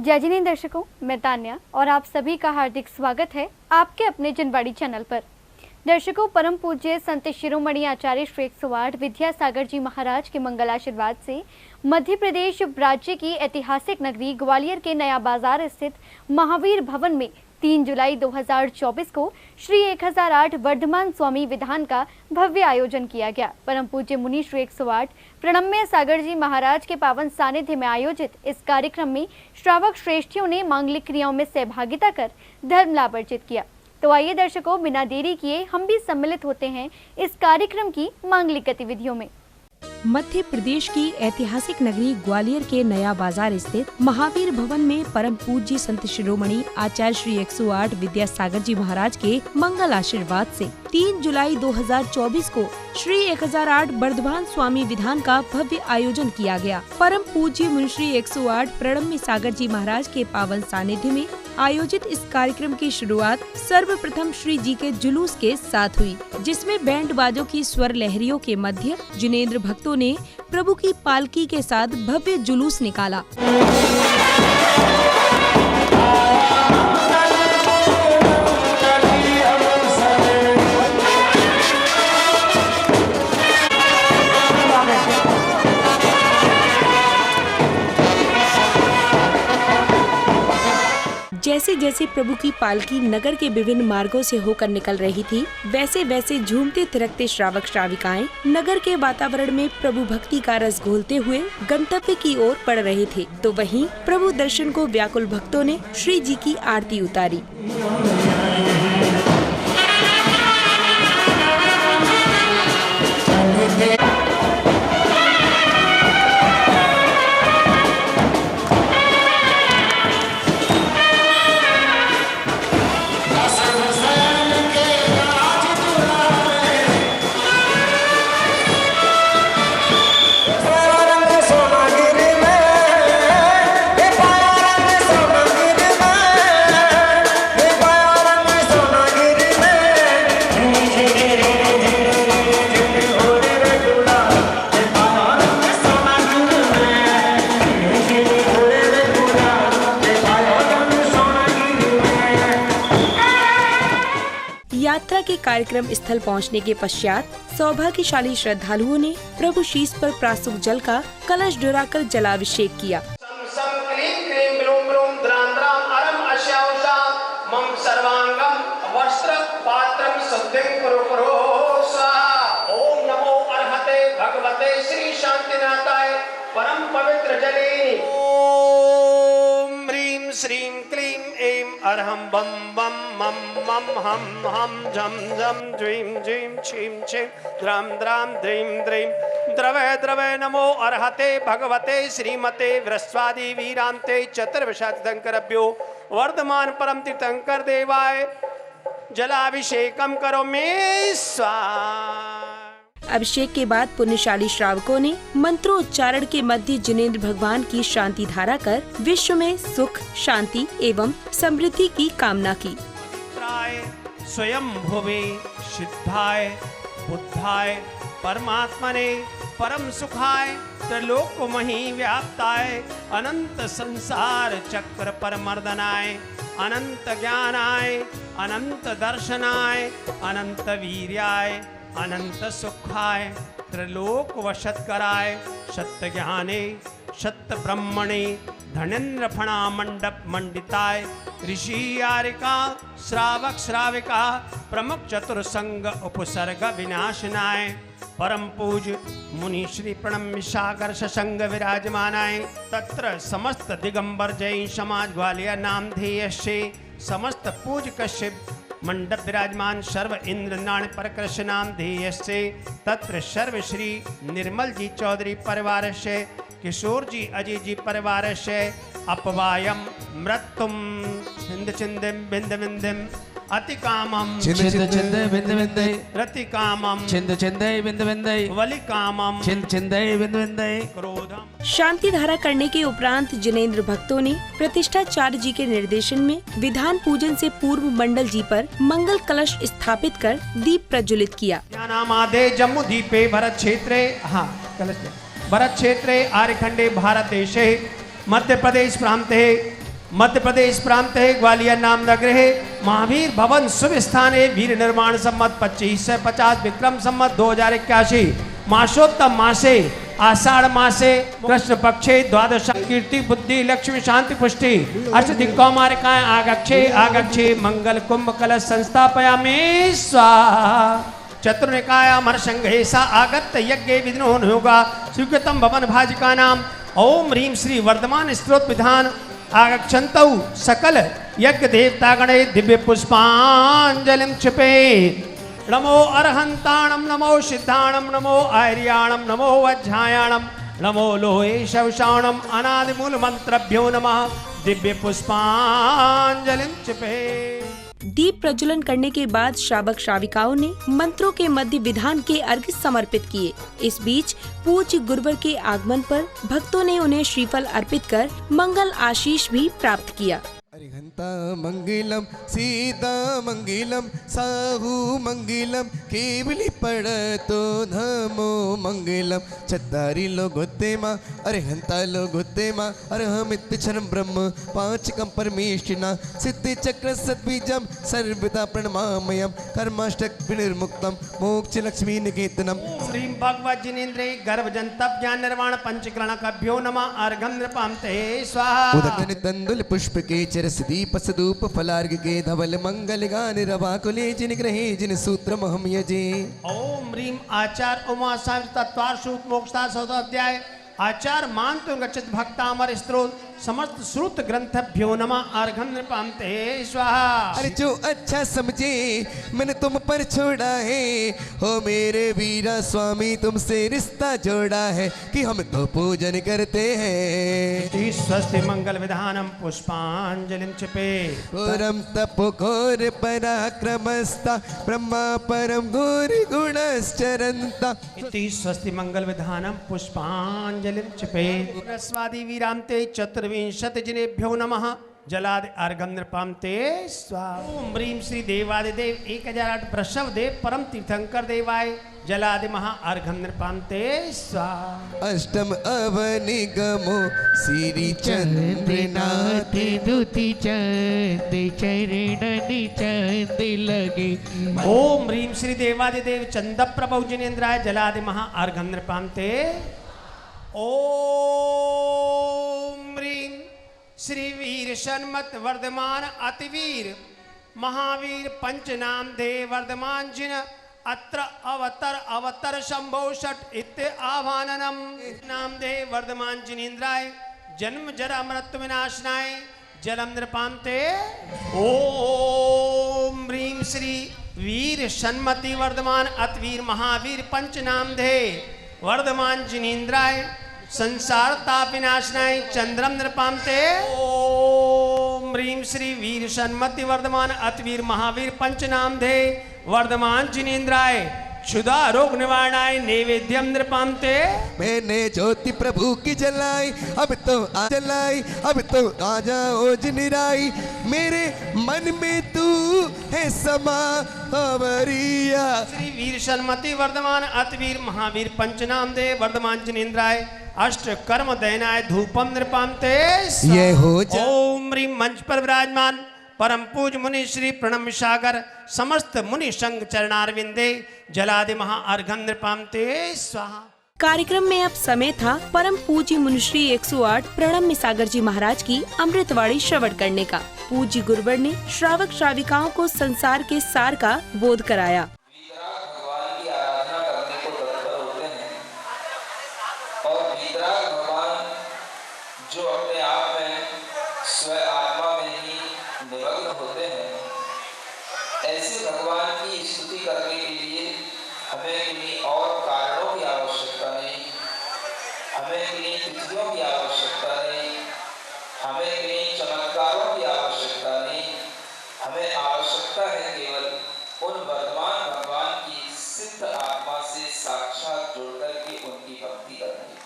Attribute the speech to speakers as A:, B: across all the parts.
A: जय जिनेंद्र दर्शकों, मैं तान्या और आप सभी का हार्दिक स्वागत है आपके अपने जनवाड़ी चैनल पर। दर्शकों, परम पूज्य संत शिरोमणि आचार्य श्री 108 विद्यासागर जी महाराज के मंगल आशीर्वाद से मध्य प्रदेश राज्य की ऐतिहासिक नगरी ग्वालियर के नया बाजार स्थित महावीर भवन में 3 जुलाई 2024 को श्री 1008 वर्धमान स्वामी विधान का भव्य आयोजन किया गया। परम पूज्य मुनि श्री 108 प्रणम्य सागर जी महाराज के पावन सानिध्य में आयोजित इस कार्यक्रम में श्रावक श्रेष्ठियों ने मांगलिक क्रियाओं में सहभागिता कर धर्म लाभ अर्जित किया। तो आइए दर्शकों, बिना देरी किए हम भी सम्मिलित होते हैं इस कार्यक्रम की मांगलिक गतिविधियों में।
B: मध्य प्रदेश की ऐतिहासिक नगरी ग्वालियर के नया बाजार स्थित महावीर भवन में परम पूज्य संत शिरोमणि आचार्य श्री 108 विद्यासागर जी महाराज के मंगल आशीर्वाद से 3 जुलाई 2024 को श्री 1008 वर्धमान स्वामी विधान का भव्य आयोजन किया गया। परम पूज्य मुनि श्री 108 प्रणम्य सागर जी महाराज के पावन सानिध्य में आयोजित इस कार्यक्रम की शुरुआत सर्वप्रथम श्री जी के जुलूस के साथ हुई, जिसमें बैंड बाजों की स्वर लहरियों के मध्य जिनेंद्र भक्तों ने प्रभु की पालकी के साथ भव्य जुलूस निकाला। जैसे जैसे प्रभु की पालकी नगर के विभिन्न मार्गों से होकर निकल रही थी, वैसे वैसे झूमते थिरकते श्रावक श्राविकाएं नगर के वातावरण में प्रभु भक्ति का रस घोलते हुए गंतव्य की ओर बढ़ रहे थे। तो वहीं प्रभु दर्शन को व्याकुल भक्तों ने श्री जी की आरती उतारी। यात्रा के कार्यक्रम स्थल पहुंचने के पश्चात सौभाग्यशाली श्रद्धालुओं ने प्रभु शीश पर प्रासूक जल का कलश डुराकर जलाभिषेक किया।
C: परम पवित्र जले श्रीं क्लीं ऐं अर्हं बम बम मम मम हम हम झम झम द्रीं जीं छीं छीं द्रां द्रां द्रीं द्रीं द्रवय द्रवय नमो अर्हते भगवते श्रीमते वृस्वादि वीरांते चतुर्विंशतिशंकरभ्यो वर्धमान परम तीर्थंकर देवाय जलाभिषेकम करो मे स्वाहा।
B: अभिषेक के बाद पुण्यशाली श्रावकों ने मंत्रोच्चारण के मध्य जिनेंद्र भगवान की शांति धारा कर विश्व में सुख, शांति एवं समृद्धि की कामना की।
C: स्वयं भुवे सिद्धाय बुद्धाय परमात्मने परम सुखाय त्रिलोकमहि व्याप्ताय अनंत संसार चक्र परमर्दनाय अनंत ज्ञानाय अनंत दर्शनाय अनंत वीर्याय अनंत सुखाय त्रिलोक वशत्कराय सत्य ज्ञाने सत्य ब्रह्मणे धनेन्द्र फणा मंडप मंडिताय ऋषि यारिका श्रावक श्राविका प्रमुख चतुर्संग उपसर्ग विनाशनाय परम पूज मुनि श्री प्रणम्य सागर ससंग विराजमानाय तत्र समस्त दिगंबर जैन समाज ग्वालियर नाम ध्येय से समस्त पूज कश्यप मंडप विराजमान सर्व इंद्र नाण पर कृष्ण नाम ध्येय से तत्र सर्व श्री निर्मल जी चौधरी परिवार से किशोर जी अजय जी परिवार से अपवायम मृत्युम छिंद छिंदिम बिंद बिंदिम अति कामम
D: छिंद छिंद बिंद बिंद
C: रति कामम
D: छिंद छिंद बिंद बिंद
C: वलि कामम
D: छिंद छिंद बिंद बिंद
C: क्रोधम।
B: शांति धारा करने के उपरांत जिनेंद्र भक्तों ने प्रतिष्ठाचार्य जी के निर्देशन में विधान पूजन से पूर्व मंडल जी पर मंगल कलश स्थापित कर दीप प्रज्वलित किया।
C: नामादे जम्मू द्वीपे भरत क्षेत्रे भरत क्षेत्रे आर्यखंडे भारत देशे मध्य प्रदेश प्रांते मध्य प्रदेश प्रांत है ग्वालियर नाम नगर है महावीर भवन शुभ स्थान है वीर निर्माण सम्मत 2550 विक्रम सम्मत 2081 मासोत्तम मासे आषाढ़ मासे कृष्ण पक्षे द्वादश कीर्ति बुद्धि लक्ष्मी शांति पुष्टि अष्टदिक् कौमारिकाएं आगच्छे आगच्छे मंगल कुंभ कलश संस्थापयामि स्वाहा चतुर्निकायामर्षंघेशा आगत्त यज्ञ विघ्नो होगा स्वीकृतम भवन भाजिका नाम ओम ह्रीं श्री वर्धमान स्त्रोत विधान आगच्छन्तौ सकल यज्ञ देवता गणे दिव्य पुष्पांजलिं क्षिपे नमो अरहंताणम नमो सिद्धाणम नमो आर्याणम नमो वज्रायाणम नमो लोहे शवशाणम अनादिमूल मंत्रभ्यो नमः दिव्य पुष्पांजलिं क्षिपे।
B: दीप प्रज्वलन करने के बाद श्रावक श्राविकाओं ने मंत्रों के मध्य विधान के अर्घ्य समर्पित किए। इस बीच पूज्य गुरुवर के आगमन पर भक्तों ने उन्हें श्रीफल अर्पित कर मंगल आशीष भी प्राप्त किया।
E: अरिहंता मंगलम सीता मंगलम साहू मंगलम केवली पड़तो नमो मंगलम चद्दारी लो गोते माँ अरिहंता लो गोते माँ अरहमित क्षरम ब्रह्म पांच कम परमेष्टिना सिद्धि चक्र सद्बीजम सर्वदा प्रणमामयम कर्माष्टक विनिर्मुक्तम मोक्ष लक्ष्मी निकेतनम
C: श्री भगवत जिनेन्द्रे गर्भ जंतप ज्ञान निर्वाण पंचकरण कभ्यो नमः अर्घम नृपामते स्वाहा।
E: उदकन तंदुल पुष्प के चरस दीप सदूप फलार्घ के धवल मंगल गान रवा कुले जिन ग्रहे जिन सूत्र महम यजे।
C: ओम ह्रीं आचार्य उमा सावित्री तत्वार सूत मोक्षता अध्याय आचार मान तो गच्छत भक्तामर स्त्रोत समस्त श्रुत ग्रंथभ्यो नमः अर्घम नृपामते स्वाहा।
E: अरे जो अच्छा समझे मैंने तुम पर छोड़ा है हो मेरे वीरा स्वामी तुमसे रिश्ता जोड़ा है कि हम तो पूजन करते हैं।
C: स्वस्ति मंगल विधानम पुष्पांजलिं क्षिपे
E: परम तपोघोर पराक्रमस्ता ब्रह्मा परम घोर गुणश्चरन्ता
C: इति स्वस्ति मंगल विधानम पुष्पांजलिं क्षिपे। रस्वादि वीरांते चतुर्विंशति जिनेभ्यो नमः जलाद अर्घम नृपामते स्वाहा। ओम ह्रीं श्री देवादिदेव 1008 वृषभ देव परम तीर्थंकर देवाय जलादि महा अर्घम नृपामते स्वाहा।
E: अष्टम अवनिगमो श्री चंद्रनाथ
F: दुति चंद चरणनि चंद लगे।
C: ओम ह्रीं श्री देवादिदेव चंद प्रभु जिनेन्द्राय जलादि महा अर्घम नृपामते। ओम ह्रीं श्री वीर सन्मत वर्धमान अतिवीर महावीर पंचनाम दे वर्धमान जिन अत्र अवतर शंभो षट इत्य आह्वाननम नाम दे वर्धमान जिनेन्द्राय जन्म जरा मृत्यु विनाशनाय जलम नृपामते। ओम ह्रीं श्री वीर सन्मति वर्धमान अतिवीर महावीर पंचनाम दे वर्धमान जिनेन्द्राय संसार ताप विनाशनाय चंद्रम नृपामते। ओम ह्रीं श्री वीर सन्मति वर्धमान अतिवीर महावीर पंचनाम दे वर्धमान जिनेन्द्राय क्षुधा रोग निवारणाय नैवेद्यम नृपामते।
E: मैंने ज्योति प्रभु की जलाई अब तो आ जलाई अब तो आ जाओ जिनिराई मेरे मन में तू है समा हमारिया।
C: श्री वीर सन्मति वर्धमान अतिवीर महावीर पंचनाम दे वर्धमान जिनेन्द्राय अष्ट कर्म दयनाय धूपम नृपामते।
E: ये हो जा।
C: ओम ह्रीं मंच पर विराजमान परम पूज मुनि श्री प्रणम सागर समस्त मुनि संग चरणारविंदे जलादि महा अर्घम नृपामते स्वाहा।
B: कार्यक्रम में अब समय था परम पूज्य मुनिश्री 108 प्रणम सागर जी महाराज की अमृतवाणी श्रवण करने का। पूज्य गुरुवर ने श्रावक श्राविकाओं को संसार के सार का बोध कराया।
G: भगवान की आराधना करने को तत्पर होते हैं और वीतराग भगवान जो अपने आप में स्वयं आत्मा में ही निमग्न होते हैं, ऐसे भगवान की स्तुति करने के लिए हमें किन्हीं और कारणों की आवश्यकता नहीं, हमें किन्हीं तिथियों की आवश्यकता नहीं, हमें किन्हीं चमत्कारों की आवश्यकता नहीं। हमें आवश्यकता है केवल उन वर्तमान भगवान की सिद्ध आत्मा से साक्षात जुड़कर के उनकी भक्ति करनी,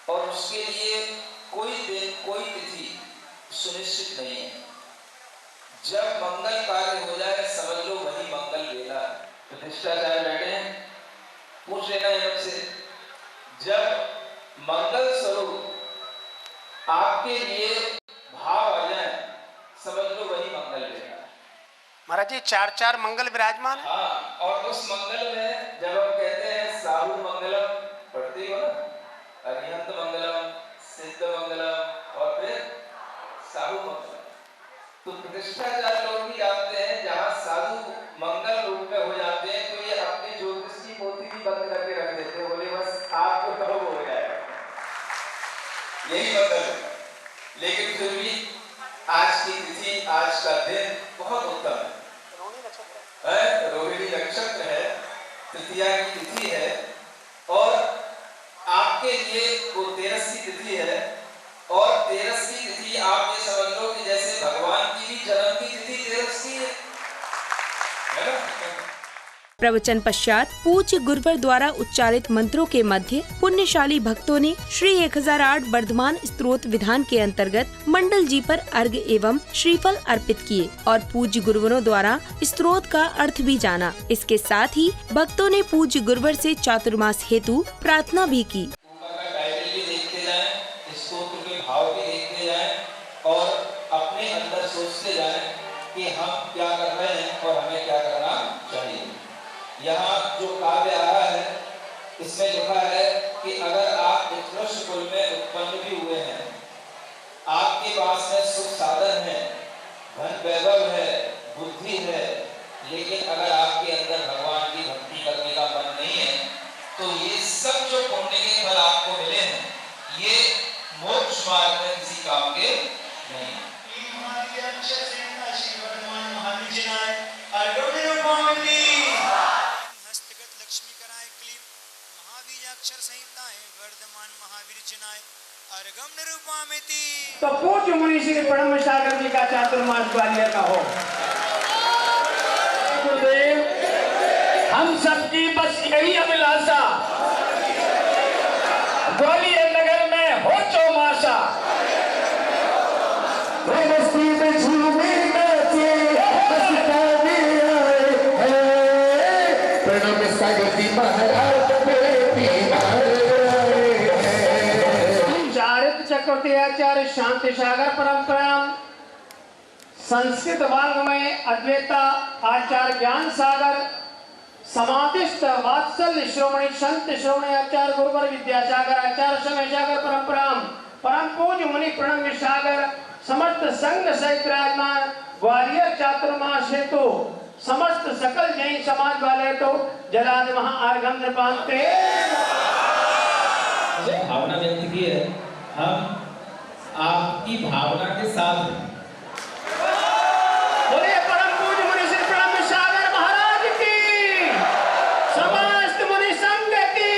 G: और उसके लिए कोई दिन कोई तिथि सुनिश्चित नहीं है। जब मंगल कार्य हो जाए समझ लो वही मंगल वेला है। प्रतिष्ठाचार्य बैठे हैं, पूछ लेना इनसे, जब मंगल स्वरूप आपके लिए
C: महाराज जी 4 मंगल विराजमान है।
G: हाँ, और उस मंगल में जब हम कहते हैं साहु मंगलम, पढ़ते हो ना, अरिहंत मंगलम, सिद्ध मंगलम और फिर साहु मंगलम। तो प्रतिष्ठाचार्य लोग भी जानते हैं जहाँ साधु मंगल रूप में हो जाते हैं तो ये अपनी ज्योतिष की मोती भी बंद करके रख देते हैं, बोले बस आपको कहो हो जाएगा, यही मंगल है। लेकिन फिर भी आज की तिथि, आज का दिन बहुत उत्तम है, रोहिणी नक्षत्र है, तृतीया की तिथि है और आपके लिए वो 13 की तिथि है। और 13 की तिथि आप ये समझ लो कि जैसे भगवान की भी जन्म की तिथि 13 की है ना।
B: प्रवचन पश्चात पूज्य गुरुवर द्वारा उच्चारित मंत्रों के मध्य पुण्यशाली भक्तों ने श्री 1008 वर्धमान स्तोत्र विधान के अंतर्गत मंडल जी पर अर्घ्य एवं श्रीफल अर्पित किए और पूज्य गुरुवरों द्वारा स्तोत्र का अर्थ भी जाना। इसके साथ ही भक्तों ने पूज्य गुरुवर से चातुर्मास हेतु प्रार्थना भी की।
G: टाइटल भी देखते जाएं, स्तोत्र के भाव भी देखते जाएं और अपने अंदर सोचते जाएं कि हम क्या कर रहे हैं और हमें क्या करना चाहिए। यहाँ जो काव्य आ रहा है इसमें लिखा है कि अगर आप उत्कृष्ट कुल में उत्पन्न भी हुए हैं, आपके पास में सुख साधन है, धन वैभव है, बुद्धि है, लेकिन अगर आपके अंदर भगवान की भक्ति करने का मन नहीं है तो ये सब जो पुण्य के फल आपको मिले हैं ये मोक्ष मार्ग में किसी काम के नहीं।
H: हस्तगत लक्ष्मी कराए क्लीम महाबीजाक्षर संहिताएं वर्धमान महावीर जनाए अर्घम निरूपामिति।
C: तो पूज्य मुनि श्री ब्रह्म सागर जी का चातुर्मास ग्वालियर का हो। गुरुदेव, हम सबकी बस यही अभिलाषा, ग्वालियर नगर में हो चौमासा। चक्रवर्ती आचार्य शांति सागर परंपरा, संस्कृत वाङ्मय अद्वैता आचार्य ज्ञान सागर, समाधिस्थ वात्सल्य श्रोमणी संत श्रोमणी आचार्य गुरुवर विद्यासागर आचार्य समय सागर परंपरा, परम पूज्य मुनि प्रणम्य सागर समस्त संघ सहित विराजमान ग्वालियर चातुर्मास हेतु समस्त सकल जैन समाज वाले तो जलाद महाआर्घम निपाते
G: भावना व्यक्त की है, हम आपकी भावना के साथ
C: बोले परम पूज्य मुनि श्री ब्रह्म सागर महाराज की, समस्त मुनि संघ की।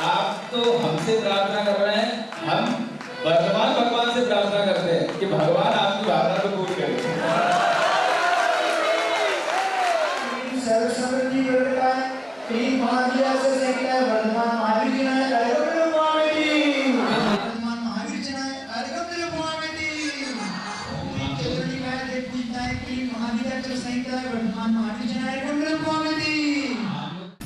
G: आप तो हमसे प्रार्थना कर रहे हैं, हम वर्तमान भगवान से प्रार्थना करते हैं कि भगवान आपकी भावना को पूरी करें।
H: सर्वसमृद्धि वर्धता तीन महादिया से संहिता वर्धमान महावीर जनाए अर्घम निरूपामिति। वर्धमान महावीर जनाए अर्घम निरूपामिति। चतुर्णी गाय देव पूजनाए तीन महादियाक्षर संहिता वर्धमान महावीर जनाए अर्घम निरूपामिति।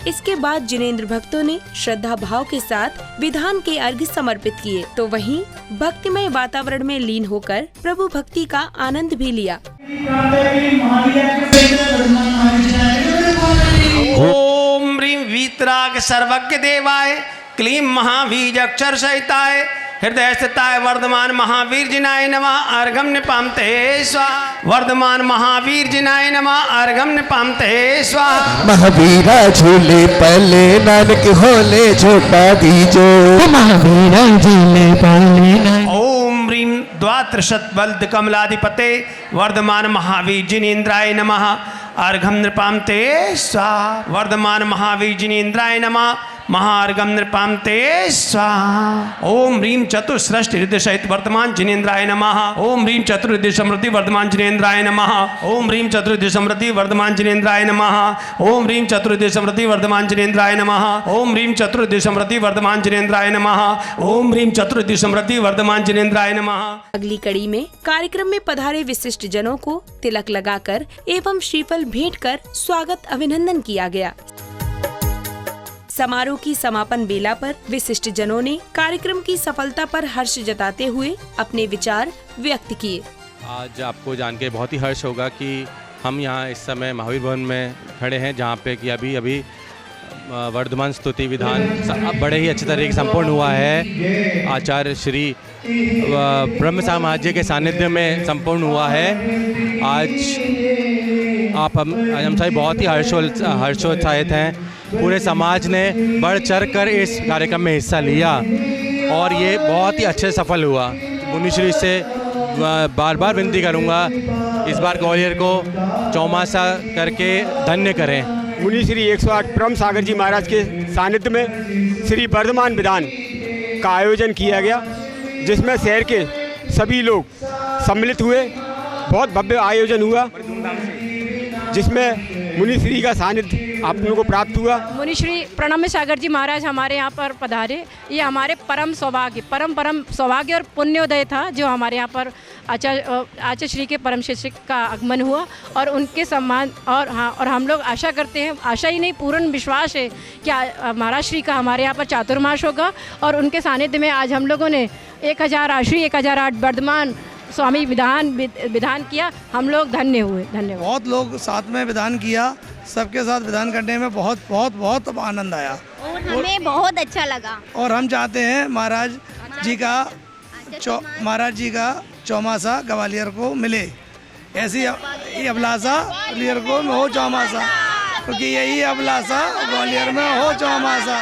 B: इसके बाद जिनेंद्र भक्तों ने श्रद्धा भाव के साथ विधान के अर्घ्य समर्पित किए तो वहीं भक्तिमय वातावरण में लीन होकर प्रभु भक्ति का आनंद भी लिया।
C: ओम ह्रीं वीतराग सर्वज्ञ देवाय क्लीं महाबीज अक्षर सहिताय हृदय स्थिताय वर्धमान महावीर जिनाय नमः अर्घम निपामते स्वाहा। वर्धमान महावीर जिनाय नमः अर्घम निपामते स्वाहा।
E: महावीरा झूले पले नानक होले झोटा दीजो। महावीरा झूले पले
C: ओम ह्रीं द्वात्रिशत बल्द कमलाधिपते वर्धमान महावीर जिनेन्द्राय नमः अर्घम नृपामते स्वाहा। वर्धमान महावीर जिनेन्द्राय नमः महार्घम नृपामते स्वाहा। ओम ह्रीं चतुस्रष्टि हृदय सहित वर्तमान जिनेन्द्राय नमः। ओम ह्रीं चतुर्हृदय समृद्धि वर्धमान जिनेन्द्राय नमः। ओम ह्रीं चतुर्हृदय समृद्धि वर्धमान जिनेन्द्राय नमः। ओम ह्रीं चतुर्हृदय समृद्धि वर्धमान जिनेन्द्राय नमः। ओम ह्रीं चतुर्हृदय समृद्धि वर्धमान जिनेन्द्राय नमः। ओम ह्रीं चतुर्हृदय समृद्धि वर्धमान जिनेन्द्राय नमः।
B: अगली कड़ी में कार्यक्रम में पधारे विशिष्ट जनों को तिलक लगाकर एवं श्रीफल भेंट कर स्वागत अभिनंदन किया गया। समारोह की समापन बेला पर विशिष्ट जनों ने कार्यक्रम की सफलता पर हर्ष जताते हुए अपने विचार व्यक्त किए।
I: आज आपको जान के बहुत ही हर्ष होगा कि
C: हम यहाँ इस समय महावीर भवन में खड़े हैं, जहाँ पे कि अभी वर्धमान स्तुति विधान बड़े ही अच्छे तरीके से संपूर्ण हुआ है। आचार्य श्री ब्रह्म सागर महाराज जी के सानिध्य में संपूर्ण हुआ है। आज हम सभी बहुत ही हर्षोत्साहित हैं। पूरे समाज ने बढ़ चढ़ कर इस कार्यक्रम में हिस्सा लिया और ये बहुत ही अच्छे सफल हुआ। मुनिश्री से बार बार विनती करूँगा, इस बार ग्वालियर को चौमासा करके धन्य करें।
I: मुनि श्री 108 ब्रह्म सागर जी महाराज के सानिध्य में श्री वर्धमान विधान का आयोजन किया गया, जिसमें शहर के सभी लोग सम्मिलित हुए। बहुत भव्य आयोजन हुआ, जिसमें मुनि श्री का सानिध्य आप लोगों को प्राप्त हुआ।
J: मुनि श्री प्रणम्य सागर जी महाराज हमारे यहाँ पर पधारे। ये हमारे परम सौभाग्य और पुण्योदय था, जो हमारे यहाँ पर आचार्य श्री के परम शिष्य का आगमन हुआ और उनके सम्मान और हम लोग आशा करते हैं, आशा ही नहीं पूर्ण विश्वास है कि महाराज श्री का हमारे यहाँ पर चातुर्मास होगा और उनके सानिध्य में आज हम लोगों ने 1008 वर्धमान स्वामी विधान किया। हम लोग धन्य हुए। धन्यवाद।
K: बहुत लोग साथ में विधान किया, सबके साथ विधान करने में बहुत आनंद आया
L: और हमें बहुत अच्छा लगा।
K: और हम चाहते हैं महाराज जी का चौमासा ग्वालियर को मिले, ऐसी अभिलाषा ग्वालियर को हो चौमासा, क्योंकि यही अभिलाषा ग्वालियर में हो चौमासा।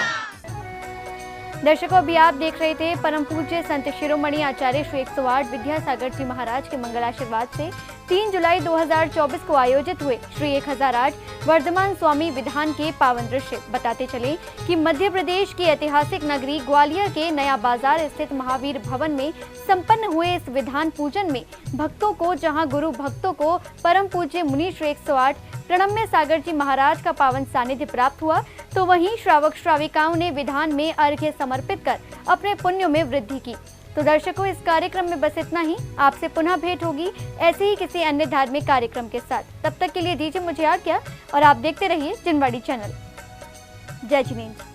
A: दर्शकों, अभी आप देख रहे थे परम पूज्य संत शिरोमणि आचार्य श्री 108 विद्यासागर जी महाराज के मंगलाशीर्वाद से 3 जुलाई 2024 को आयोजित हुए श्री 1008 वर्धमान स्वामी विधान के पावन दृश्य। बताते चले कि मध्य प्रदेश की ऐतिहासिक नगरी ग्वालियर के नया बाजार स्थित महावीर भवन में संपन्न हुए इस विधान पूजन में भक्तों को, जहां गुरु भक्तों को परम पूज्य मुनि श्री 108 प्रणम्य सागर जी महाराज का पावन सानिध्य प्राप्त हुआ, तो वहीं श्रावक श्राविकाओं ने विधान में अर्घ्य समर्पित कर अपने पुण्यों में वृद्धि की। तो दर्शकों, इस कार्यक्रम में बस इतना ही। आपसे पुनः भेंट होगी ऐसे ही किसी अन्य धार्मिक कार्यक्रम के साथ। तब तक के लिए दीजिए मुझे आज्ञा और आप देखते रहिए जिनवाड़ी चैनल। जय जिनेंद्र।